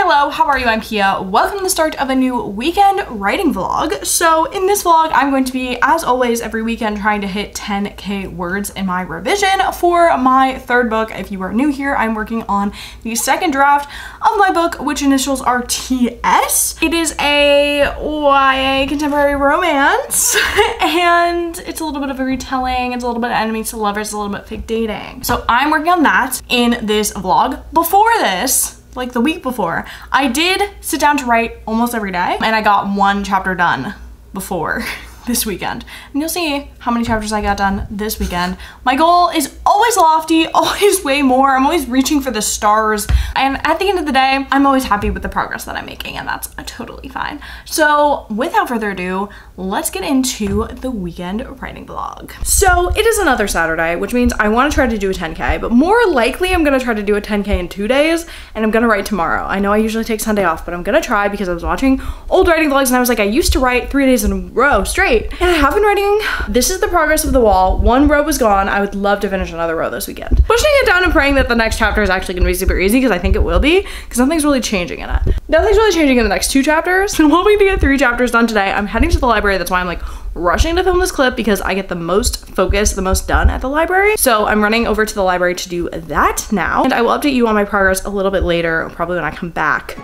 Hello, how are you? I'm Pia. Welcome to the start of a new weekend writing vlog. So in this vlog, I'm going to be, as always, every weekend trying to hit 10K words in my revision for my third book. If you are new here, I'm working on the second draft of my book, which initials are TS. It is a YA contemporary romance, and it's a little bit of a retelling. It's a little bit of enemies to lovers, a little bit fake dating. So I'm working on that in this vlog. Before this, like the week before, I did sit down to write almost every day, and I got one chapter done before this weekend. And you'll see how many chapters I got done this weekend. My goal is always lofty, always way more. I'm always reaching for the stars. And at the end of the day, I'm always happy with the progress that I'm making, and that's totally fine. So without further ado, let's get into the weekend writing vlog. So it is another Saturday, which means I want to try to do a 10K, but more likely I'm going to try to do a 10K in 2 days, and I'm going to write tomorrow. I know I usually take Sunday off, but I'm going to try because I was watching old writing vlogs and I was like, I used to write 3 days in a row straight. And I have been writing. This is the progress of the wall. One row was gone. I would love to finish another row this weekend. Pushing it down and praying that the next chapter is actually gonna be super easy, because I think it will be, because nothing's really changing in it. Nothing's really changing in the next 2 chapters. I'm hoping to get 3 chapters done today. I'm heading to the library. That's why I'm like rushing to film this clip, because I get the most focus, the most done at the library. So I'm running over to the library to do that now. And I will update you on my progress a little bit later, probably when I come back.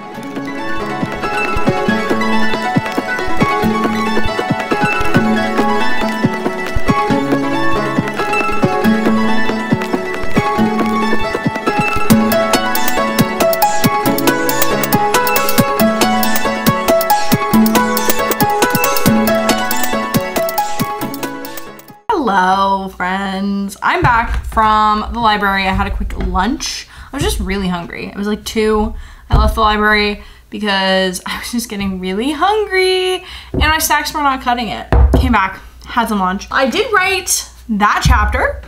Hello friends, I'm back from the library. I had a quick lunch. I was just really hungry. It was like 2. I left the library because I was just getting really hungry and my snacks were not cutting it. Came back, had some lunch. I did write that chapter.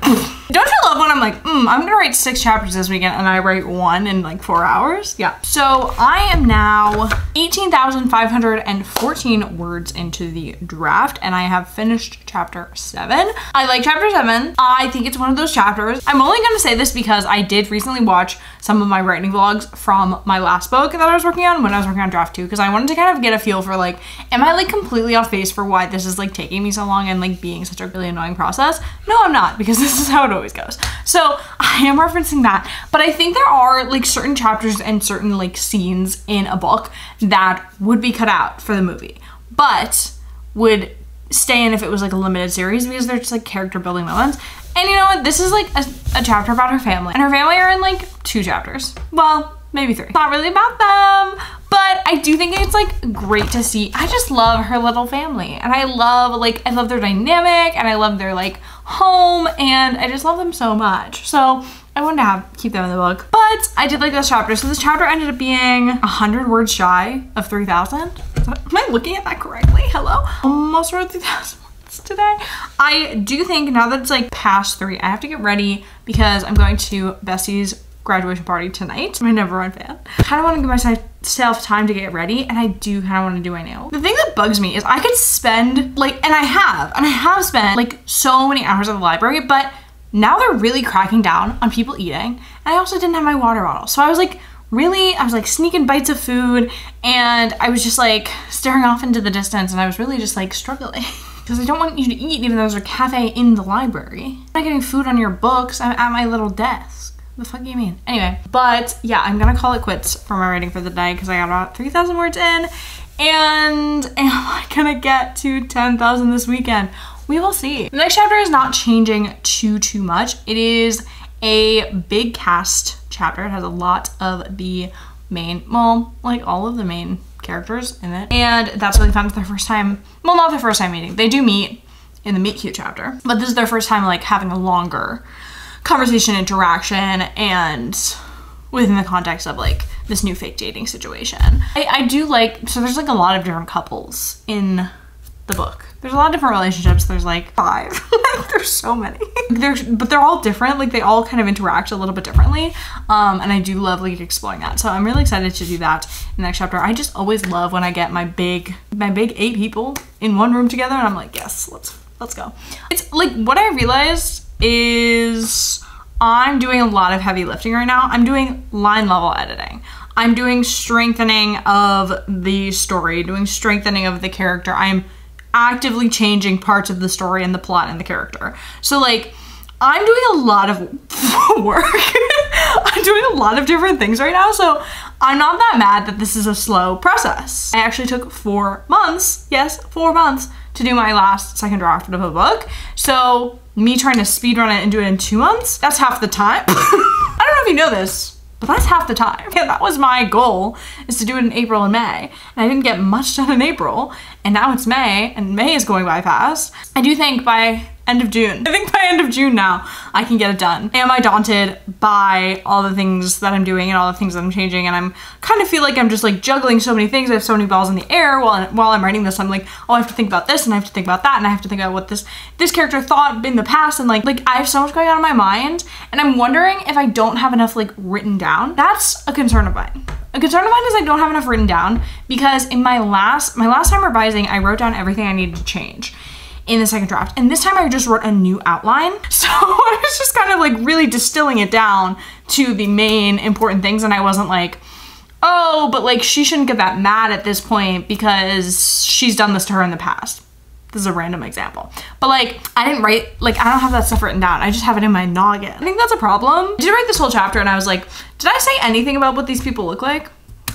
Don't you love when I'm like, I'm gonna write 6 chapters this weekend and I write 1 in like 4 hours? Yeah. So I am now 18,514 words into the draft, and I have finished chapter 7. I like chapter 7. I think it's one of those chapters. I'm only gonna say this because I did recently watch some of my writing vlogs from my last book that I was working on when I was working on draft 2, because I wanted to kind of get a feel for like, am I like completely off base for why this is like taking me so long and like being such a really annoying process? No, I'm not, because this is how it always goes. So I am referencing that, but I think there are like certain chapters and certain like scenes in a book that would be cut out for the movie, but would stay in if it was like a limited series, because they're just like character building moments. And you know what? This is like a chapter about her family, and her family are in like 2 chapters. Well, maybe 3. It's not really about them, but I do think it's like great to see. I just love her little family, and I love their dynamic, and I love their like home, and I just love them so much. So I wanted to keep them in the book, but I did like this chapter. So this chapter ended up being 100 words shy of 3,000. Am I looking at that correctly? Hello? Almost wrote 3,000 words today. I do think now that it's like past 3, I have to get ready because I'm going to Bessie's graduation party tonight. I'm a Never Run fan. I kind of want to give myself time to get ready, and I do kind of want to do my nails. The thing that bugs me is I could spend like, and I have spent like so many hours at the library, but now they're really cracking down on people eating. And I also didn't have my water bottle. So I was like sneaking bites of food, and I was just like staring off into the distance, and I was really just like struggling. Because I don't want you to eat even though there's a cafe in the library. I'm not getting food on your books. I'm at my little desk. The fuck do you mean? Anyway, but yeah, I'm gonna call it quits for my writing for the day because I got about 3,000 words in, and am I gonna get to 10,000 this weekend? We will see. The next chapter is not changing too much. It is a big cast chapter. It has a lot of the main, well, like all of the main characters in it, and that's really fun. It's their first time, well, not their first time meeting. They do meet in the meet cute chapter, but this is their first time like having a longer conversation, interaction, and within the context of like this new fake dating situation. I do like, so there's like a lot of different couples in the book. There's a lot of different relationships. There's like 5. There's so many. But they're all different. Like they all kind of interact a little bit differently. And I do love like exploring that. So I'm really excited to do that in the next chapter. I just always love when I get my big 8 people in one room together, and I'm like, yes, let's go. It's like what I realized is I'm doing a lot of heavy lifting right now. I'm doing line level editing. I'm doing strengthening of the story, doing strengthening of the character. I'm actively changing parts of the story and the plot and the character. So like, I'm doing a lot of work. I'm doing a lot of different things right now, so I'm not that mad that this is a slow process. I actually took 4 months, yes, 4 months, to do my last second draft of a book. So me trying to speedrun it and do it in 2 months, that's half the time. I don't know if you know this, but that's half the time. Yeah, that was my goal, is to do it in April and May. And I didn't get much done in April, and now it's May, and May is going by fast. I do think by end of June. I think by end of June now, I can get it done. Am I daunted by all the things that I'm doing and all the things that I'm changing? And I'm kind of feel like I'm just like juggling so many things. I have so many balls in the air while I'm writing this. I'm like, oh, I have to think about this and I have to think about that and I have to think about what this character thought in the past, and like I have so much going on in my mind, and I'm wondering if I don't have enough like written down. That's a concern of mine. A concern of mine is I don't have enough written down, because in my last time revising, I wrote down everything I needed to change in the second draft, and this time I just wrote a new outline. So I was just kind of like really distilling it down to the main important things, and I wasn't like, oh, but like she shouldn't get that mad at this point because she's done this to her in the past. This is a random example, but like I didn't write, like I don't have that stuff written down. I just have it in my noggin. I think that's a problem. I did write this whole chapter and I was like, did I say anything about what these people look like?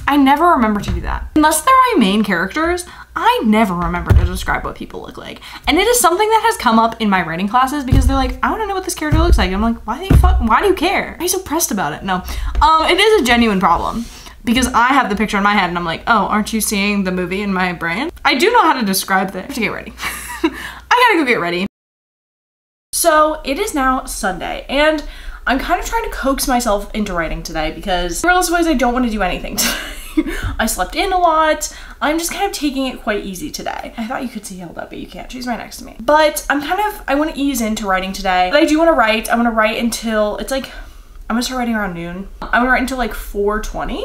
I never remember to do that. Unless they're my main characters, I never remember to describe what people look like. And it is something that has come up in my writing classes because they're like, I want to know what this character looks like. I'm like, why do you care? Why are you so pressed about it? No, it is a genuine problem because I have the picture in my head and I'm like, oh, aren't you seeing the movie in my brain? I do know how to describe things. I have to get ready. I gotta go get ready. So it is now Sunday and I'm kind of trying to coax myself into writing today because otherwise I don't want to do anything today. I slept in a lot. I'm just kind of taking it quite easy today. I thought you could see Hilda, but you can't. She's right next to me. But I want to ease into writing today. But I do want to write. I want to write until it's like, I'm gonna start writing around noon. I want to write until like 4:20,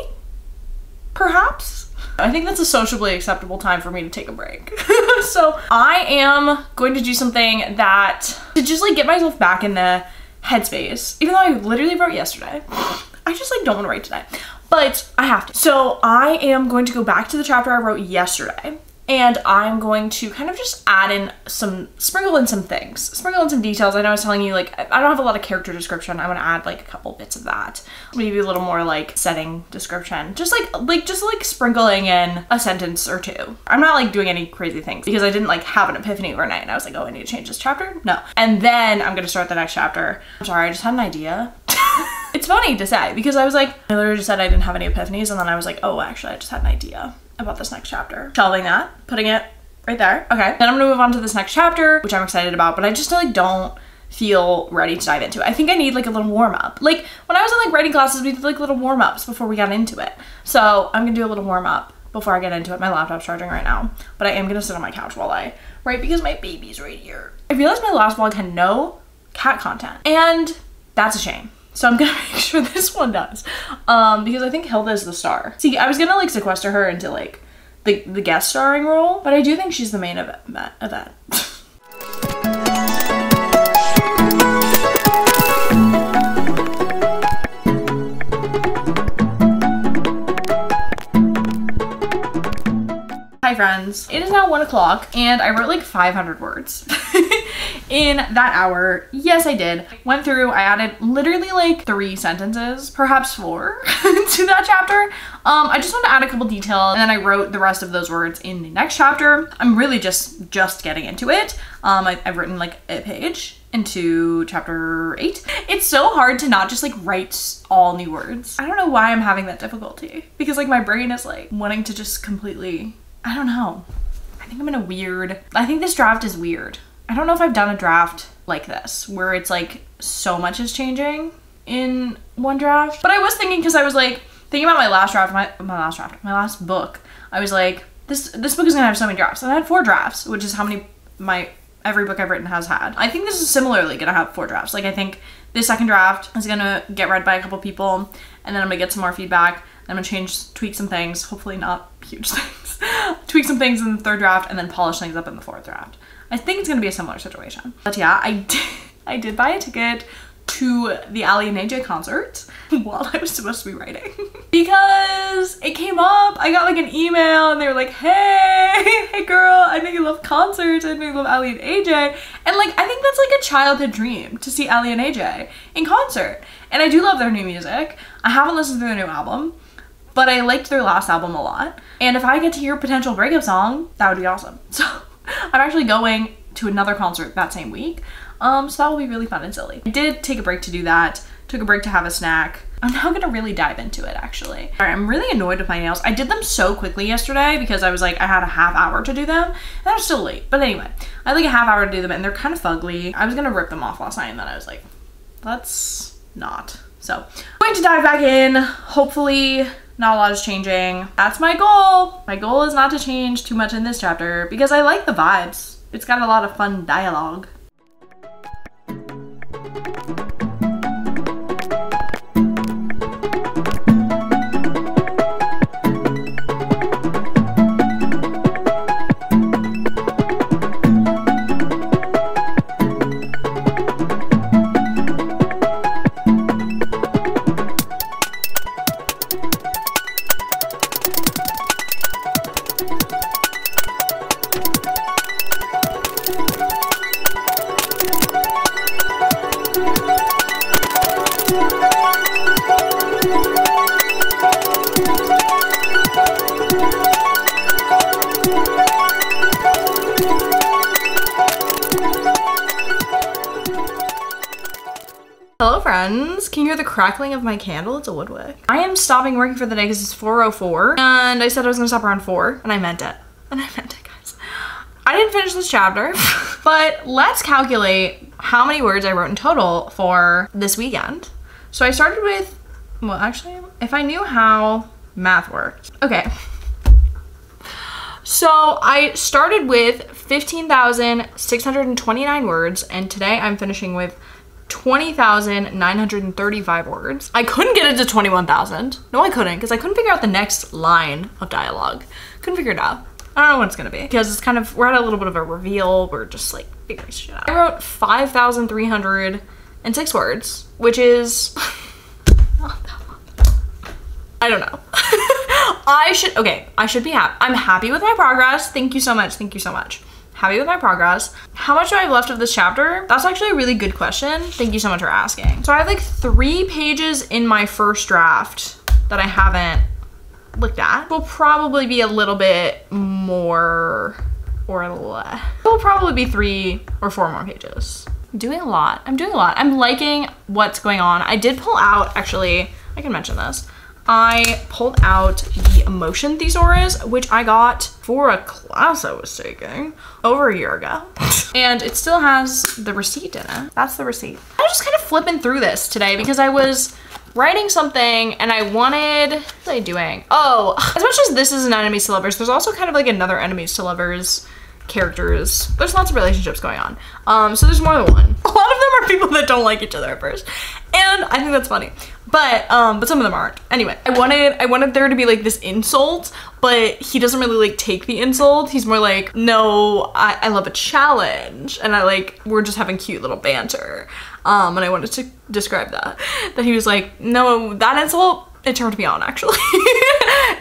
perhaps. I think that's a sociably acceptable time for me to take a break. So I am going to do something that to just like get myself back in the headspace, even though I literally wrote yesterday. I just like don't want to write today, but I have to. So I am going to go back to the chapter I wrote yesterday, and I'm going to kind of just sprinkle in some details. I know I was telling you, like, I don't have a lot of character description. I want to add like a couple bits of that. Maybe a little more like setting description. Just like sprinkling in a sentence or two. I'm not like doing any crazy things because I didn't like have an epiphany overnight and I was like, oh, I need to change this chapter. No. And then I'm going to start the next chapter. I'm sorry, I just had an idea. It's funny to say because I was like, I literally just said I didn't have any epiphanies, and then I was like, oh, actually I just had an idea about this next chapter. Shelving that, putting it right there. Okay, then I'm gonna move on to this next chapter, which I'm excited about, but I just like don't feel ready to dive into it. I think I need like a little warm up. Like when I was in like writing classes, we did like little warm ups before we got into it. So I'm gonna do a little warm up before I get into it. My laptop's charging right now, but I am gonna sit on my couch while I write because my baby's right here. I realized my last vlog had no cat content, and that's a shame. So I'm gonna make sure this one does, because I think Hilda is the star. See, I was gonna like sequester her into like the guest starring role, but I do think she's the main event. Hi friends, it is now 1 o'clock and I wrote like 500 words in that hour. Yes, I did. Went through, I added literally like 3 sentences, perhaps 4 to that chapter. I just wanted to add a couple details and then I wrote the rest of those words in the next chapter. I'm really just getting into it. I've written like a page into chapter 8. It's so hard to not just like write all new words. I don't know why I'm having that difficulty because like my brain is like wanting to just completely, I don't know. I think I'm in a weird, I think this draft is weird. I don't know if I've done a draft like this where it's like so much is changing in one draft. But I was thinking, because I was like thinking about my last draft, my last book. I was like, this book is gonna have so many drafts. And I had 4 drafts, which is how many every book I've written has had. I think this is similarly gonna have 4 drafts. Like I think this second draft is gonna get read by a couple people, and then I'm gonna get some more feedback. I'm gonna tweak some things, hopefully not huge things. Tweak some things in the 3rd draft and then polish things up in the 4th draft. I think it's gonna be a similar situation. But yeah, I did buy a ticket to the Ali and AJ concert while I was supposed to be writing because it came up. I got like an email and they were like, hey girl, I know you love concerts, I know you love Ali and AJ. And like, I think that's like a childhood dream to see Ali and AJ in concert. And I do love their new music. I haven't listened to their new album, but I liked their last album a lot. And if I get to hear a potential breakup song, that would be awesome. So I'm actually going to another concert that same week. So that will be really fun and silly. I did take a break to do that, took a break to have a snack. I'm now gonna really dive into it actually. All right, I'm really annoyed with my nails. I did them so quickly yesterday because I was like, I had a half hour to do them and I was still late. But anyway, I had like a half hour to do them and they're kind of fugly. I was gonna rip them off last night and then I was like, let's not. So I'm going to dive back in. Hopefully not a lot is changing. That's my goal. My goal is not to change too much in this chapter because I like the vibes. It's got a lot of fun dialogue. Hello friends, can you hear the crackling of my candle? It's a wood wick. I am stopping working for the day because it's 4:04 and I said I was gonna stop around 4 and I meant it. Guys. I didn't finish this chapter, but let's calculate how many words I wrote in total for this weekend. So I started with, well actually, if I knew how math worked. Okay. So I started with 15,629 words and today I'm finishing with 20,935 words. I couldn't get it to 21,000. No, I couldn't, because I couldn't figure out the next line of dialogue. Couldn't figure it out. I don't know what it's gonna be, because it's kind of, we're at a little bit of a reveal. We're just like figuring shit out. I wrote 5,306 words, which is not that much. I don't know. I should be happy. I'm happy with my progress. Thank you so much. Thank you so much. Happy with my progress. How much do I have left of this chapter? That's actually a really good question. Thank you so much for asking. So I have like 3 pages in my first draft that I haven't looked at. Will probably be a little bit more or less. It'll probably be 3 or 4 more pages. I'm doing a lot. I'm liking what's going on. I did pull out, actually, I can mention this. I pulled out the emotion thesaurus, which I got for a class I was taking over a year ago. And it still has the receipt in it. That's the receipt. I was just kind of flipping through this today because I was writing something and I wanted, what was I doing? Oh, as much as this is an enemies to lovers, there's also kind of like another enemies to lovers characters. There's lots of relationships going on. So there's more than one. A lot of them are people that don't like each other at first. And I think that's funny. But some of them aren't. Anyway, I wanted there to be like this insult, but he doesn't really like take the insult. He's more like, no, I love a challenge. And we're just having cute little banter. And I wanted to describe that. That he was like, no, that insult, it turned me on actually.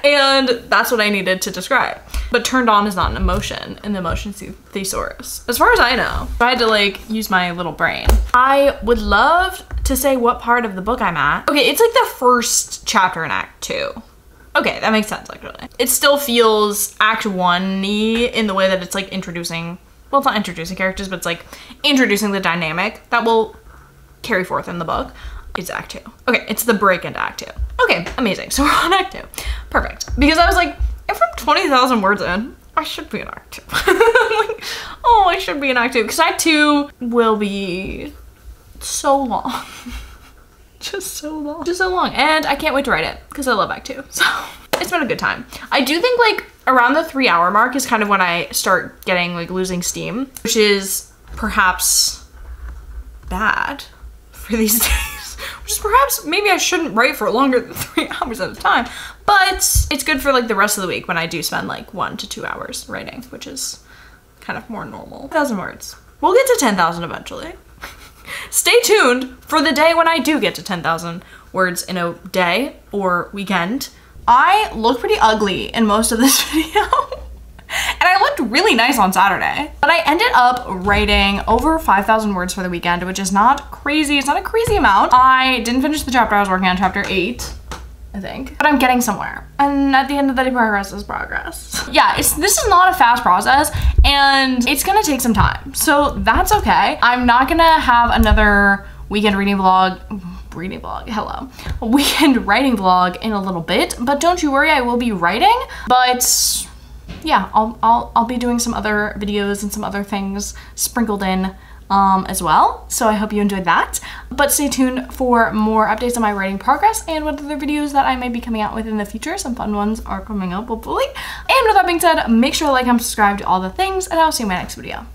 And that's what I needed to describe. But turned on is not an emotion in the emotion thesaurus, as far as I know. I had to like use my little brain. I would love to say what part of the book I'm at. Okay, it's like the first chapter in Act 2. Okay, that makes sense actually. It still feels Act 1-y in the way that it's like introducing, well, it's not introducing characters, but it's like introducing the dynamic that will carry forth in the book. It's Act 2. Okay, it's the break into Act 2. Okay, amazing. So we're on Act 2. Perfect. Because I was like, if I'm 20,000 words in, I should be in Act 2. Like, oh, I should be in Act 2. Because Act 2 will be so long. Just so long. Just so long. And I can't wait to write it because I love Act 2. So it's been a good time. I do think like around the 3-hour mark is kind of when I start getting like losing steam, which is perhaps bad for these days. Which is perhaps, maybe I shouldn't write for longer than 3 hours at a time, but it's good for like the rest of the week when I do spend like 1 to 2 hours writing, which is kind of more normal. 1,000 words. We'll get to 10,000 eventually. stay tuned for the day when I do get to 10,000 words in a day or weekend. I look pretty ugly in most of this video. And I looked really nice on Saturday. But I ended up writing over 5,000 words for the weekend, which is not crazy. It's not a crazy amount. I didn't finish the chapter I was working on, chapter 8, I think. But I'm getting somewhere. And at the end of the day, progress is progress. Yeah, this is not a fast process, and it's gonna take some time. So that's okay. I'm not gonna have another weekend reading vlog, hello. A weekend writing vlog in a little bit, but don't you worry, I will be writing. But yeah, I'll be doing some other videos and some other things sprinkled in as well. So I hope you enjoyed that. But stay tuned for more updates on my writing progress and what other videos that I may be coming out with in the future. Some fun ones are coming up, hopefully. And with that being said, make sure to like and subscribe to all the things, and I'll see you in my next video.